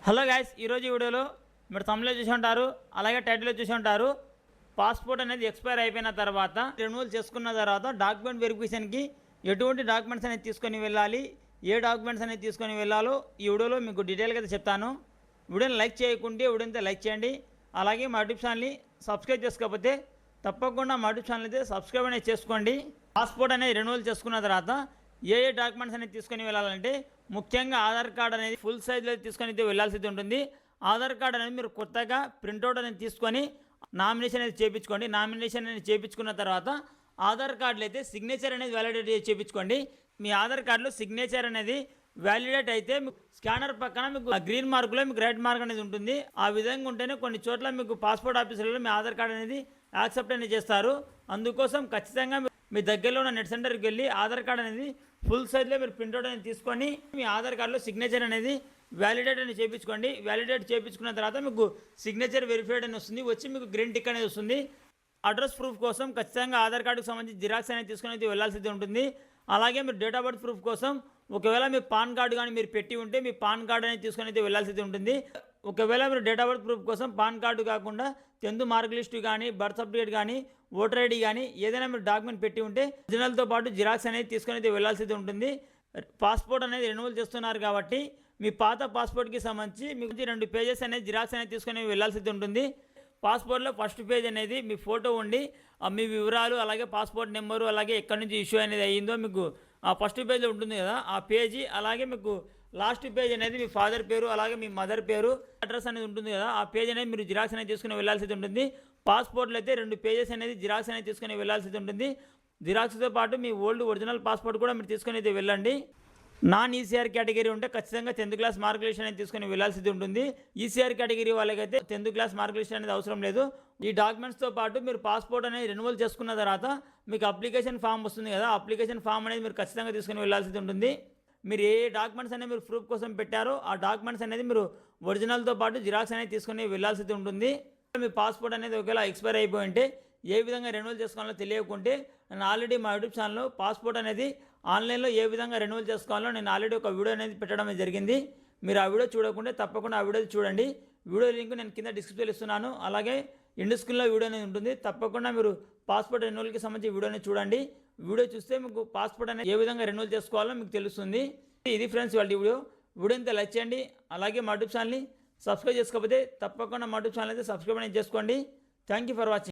Hello guys, ఈరోజు ఈ వీడియోలో మీరు తమిళలో చూసి ఉంటారు, అలాగే టైటిల్లో చూసి ఉంటారు. పాస్పోర్ట్ అనేది ఎక్స్పైర్ అయిపోయిన తర్వాత రెన్యువల్ చేసుకున్న తర్వాత డాక్యుమెంట్ వెరిఫికేషన్కి ఎటువంటి డాక్యుమెంట్స్ అనేది తీసుకొని వెళ్ళాలి, ఏ డాక్యుమెంట్స్ అనేది తీసుకొని వెళ్ళాలో ఈ వీడియోలో మీకు డీటెయిల్గా అయితే చెప్తాను. వీడియోని లైక్ చేయకుంటే వీడియోని లైక్ చేయండి. అలాగే మా యూట్యూబ్ ఛానల్ని సబ్స్క్రైబ్ చేసుకోకపోతే తప్పకుండా మా యూట్యూబ్ ఛానల్ అయితే సబ్స్క్రైబ్ అనేది చేసుకోండి. పాస్పోర్ట్ అనేది రెన్యువల్ చేసుకున్న తర్వాత ఏ డాక్యుమెంట్స్ అనేది తీసుకొని వెళ్ళాలంటే ముఖ్యంగా ఆధార్ కార్డ్ అనేది ఫుల్ సైజ్లో తీసుకొని అయితే వెళ్ళాల్సి ఉంటుంది. ఆధార్ కార్డ్ అనేది మీరు కొత్తగా ప్రింట్అవుట్ అనేది తీసుకొని నామినేషన్ అనేది చేయించుకోండి. నామినేషన్ అనేది చేయించుకున్న తర్వాత ఆధార్ కార్డులో అయితే సిగ్నేచర్ అనేది వ్యాలిడేట్ చేయించుకోండి. మీ ఆధార్ కార్డులో సిగ్నేచర్ అనేది వ్యాలిడేట్ అయితే మీకు స్కానర్ పక్కన మీకు గ్రీన్ మార్కులో మీకు రెడ్ మార్క్ అనేది ఉంటుంది. ఆ విధంగా ఉంటేనే కొన్ని చోట్ల మీకు పాస్పోర్ట్ ఆఫీసులలో మీ ఆధార్ కార్డ్ అనేది యాక్సెప్ట్ అనేది చేస్తారు. అందుకోసం ఖచ్చితంగా మీ దగ్గరలో ఉన్న నెట్ సెంటర్కి వెళ్ళి ఆధార్ కార్డ్ అనేది ఫుల్ సైజ్లో మీరు ప్రింట్అవుట్ అనేది తీసుకొని మీ ఆధార్ కార్డులో సిగ్నేచర్ అనేది వ్యాలిడేట్ అనేది చేయించుకోండి. వ్యాలిడేట్ చేయించుకున్న తర్వాత మీకు సిగ్నేచర్ వెరిఫైడ్ అని వస్తుంది, వచ్చి మీకు గ్రీన్ టిక్ అనేది వస్తుంది. అడ్రస్ ప్రూఫ్ కోసం ఖచ్చితంగా ఆధార్ కార్డుకు సంబంధించి జిరాక్స్ అనేది తీసుకొని అయితే వెళ్ళాల్సి ఉంటుంది. అలాగే మీరు డేట్ ఆఫ్ బర్త్ ప్రూఫ్ కోసం ఒకవేళ మీ పాన్ కార్డు కానీ మీరు పెట్టి ఉంటే మీ పాన్ కార్డు అనేది తీసుకొని అయితే వెళ్ళాల్సి ఉంటుంది. ఒకవేళ మీరు డేట్ ఆఫ్ బర్త్ ప్రూఫ్ కోసం పాన్ కార్డు కాకుండా 10th మార్క్ లిస్ట్ కానీ బర్త్ సర్టిఫికేట్ కానీ ఓటర్ ఐడి కానీ ఏదైనా మీరు డాక్యుమెంట్ పెట్టి ఉంటే ఒరిజినల్తో పాటు జిరాక్స్ అనేది తీసుకొని అయితే వెళ్ళాల్సి ఉంటుంది. పాస్పోర్ట్ అనేది రెన్యువల్ చేస్తున్నారు కాబట్టి మీ పాత పాస్పోర్ట్కి సంబంధించి మీకు 2 పేజెస్ అనేది జిరాక్స్ అనేది తీసుకొని వెళ్ళాల్సి ఉంటుంది. పాస్పోర్ట్లో ఫస్ట్ పేజ్ అనేది మీ ఫోటో ఉండి మీ వివరాలు అలాగే పాస్పోర్ట్ నెంబరు అలాగే ఎక్కడి నుంచి ఇష్యూ అనేది అయ్యిందో మీకు ఆ ఫస్ట్ పేజ్లో ఉంటుంది కదా ఆ పేజీ. అలాగే మీకు లాస్ట్ పేజ్ అనేది మీ ఫాదర్ పేరు అలాగే మీ మదర్ పేరు అడ్రస్ అనేది ఉంటుంది కదా ఆ పేజ్ అనేది మీరు జిరాక్స్ అనేది తీసుకుని వెళ్ళాల్సి ఉంటుంది. పాస్పోర్ట్లో అయితే 2 పేజెస్ అనేది జిరాక్స్ అనేది తీసుకుని వెళ్ళాల్సి ఉంటుంది. జిరాక్స్తో పాటు మీ ఒరిజినల్ పాస్పోర్ట్ కూడా మీరు తీసుకుని అయితే వెళ్ళండి. నాన్ ఈసీఆర్ కేటగిరీ ఉంటే ఖచ్చితంగా 10th క్లాస్ మార్క్ లిస్ట్ అనేది తీసుకొని వెళ్ళాల్సి ఉంటుంది. ఈసీఆర్ కేటగిరీ వాళ్ళకైతే 10th క్లాస్ మార్క్ లిస్ట్ అనేది అవసరం లేదు. ఈ డాక్యుమెంట్స్తో పాటు మీరు పాస్పోర్ట్ అనేది రెన్యువల్ చేసుకున్న తర్వాత మీకు అప్లికేషన్ ఫామ్ వస్తుంది కదా అప్లికేషన్ ఫామ్ అనేది మీరు ఖచ్చితంగా తీసుకొని వెళ్ళాల్సి ఉంటుంది. మీరు ఏ డాక్యుమెంట్స్ అనేది మీరు ప్రూఫ్ కోసం పెట్టారో ఆ డాక్యుమెంట్స్ అనేది మీరు ఒరిజినల్తో పాటు జిరాక్స్ అనేది తీసుకొని వెళ్ళాల్సి ఉంటుంది. మీ పాస్పోర్ట్ అనేది ఒకవేళ ఎక్స్పైర్ అయిపోయి ఉంటే ఏ విధంగా రెన్యువల్ చేసుకోవాలో తెలియకుంటే నేను ఆల్రెడీ మా యూట్యూబ్ ఛానల్లో పాస్పోర్ట్ అనేది ఆన్లైన్లో ఏ విధంగా రెన్యువల్ చేసుకోవాలో నేను ఆల్రెడీ ఒక వీడియో అనేది పెట్టడం జరిగింది. మీరు ఆ వీడియో చూడకుంటే తప్పకుండా ఆ వీడియో చూడండి. వీడియో లింక్ నేను కింద డిస్క్రిప్షన్లో ఇస్తున్నాను. అలాగే ఎండ్ స్క్రీన్లో వీడియో అనేది ఉంటుంది. తప్పకుండా మీరు పాస్పోర్ట్ రెన్యువల్కి సంబంధించి వీడియోని చూడండి. వీడియో చూస్తే మీకు పాస్పోర్ట్ అనేది ఏ విధంగా రెన్యువల్ చేసుకోవాలో మీకు తెలుస్తుంది. ఇది ఫ్రెండ్స్ వాళ్ళ వీడియోని లైక్ చేయండి. అలాగే మా యూట్యూబ్ ఛానల్ని సబ్స్క్రైబ్ చేసుకోకపోతే తప్పకుండా మా యూట్యూబ్ ఛానల్ అయితే సబ్స్క్రైబ్ అనేది చేసుకోండి. Thank you for watching.